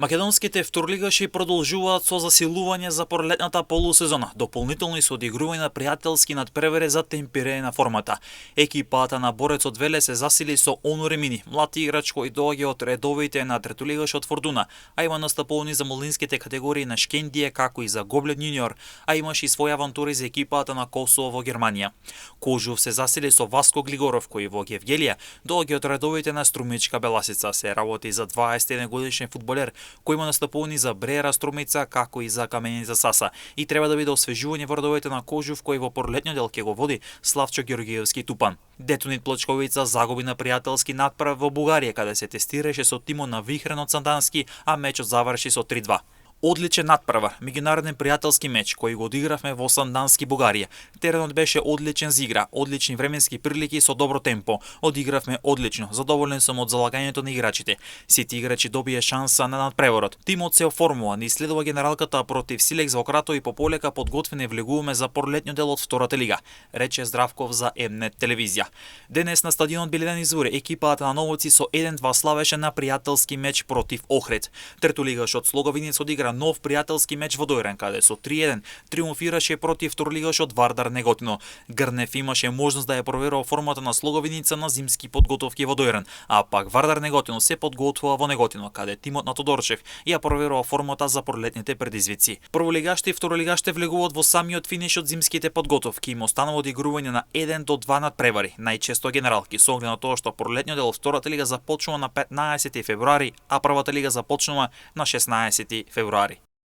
Македонските вторлигаши продолжуваат со засилување за пролетната полусезона, дополнително и со одигрување на пријателски надпревари за темпирање на формата. Екипата на Борецот Велес се засили со Онур Емини, млад играч кој доаѓа од редовите на третолигашот Фордуна, а има настапувани за молинските категории на Шкендие како и за Гоблет Јуниор, а имаше и своја авантури за екипата на Косово во Германија. Кожув се засили со Васко Глигоров кој во Гевгелија доаѓа од редовите на Струмичка Беласица, се работи за 21 годишен фудбалер кој има настапувани за Брера Струмица како и за Каменица Саса и треба да биде освежување во редовите на Кожув кој во пролетниот дел ќе го води Славчо Георгиевски Тупан. Детонит Плочковица загуби на пријателски надправ во Бугарија каде се тестираше со тимот на Вихрен од Сандански, а мечот заврши со 3-2. Одличен надпревар, меѓународен пријателски меч кој го одигравме во Сандански, Бугарија. Теренот беше одличен за игра, одлични временски прилики со добро темпо. Одигравме одлично, задоволен сум од залагањето на играчите. Сите играчи добија шанса на надпреварот. Тимот се оформува, ни следува генералката против Силекс во Крато и пополека подготвени влегуваме за пролетниот дел од втората лига, рече Здравков за М-нет телевизија. Денес на стадионот Билен Извори екипата на Новоци со 1-2 славеше на пријателски меч против Охрид. Третолигашот Слоговинец одигра нов пријателски меч во Дојран, каде со 3-1 триумфираше против второлигашот Вардар Неготино. Грнев имаше можност да ја проверува формата на Слоговиница на зимски подготовки во Дојран, а пак Вардар Неготино се подготвува во Неготино, каде тимот на Тодорчев ја проверува формата за пролетните предизвици. Прволигаште и второлигаште влегуваат во самиот финиш од зимските подготовки, им останува одигрување на 1 до 2 надпревари, најчесто генералки, со оглед на тоа што пролетниот дел втората лига започнува на 15 февруари, а првата лига започнува на 16 февруари.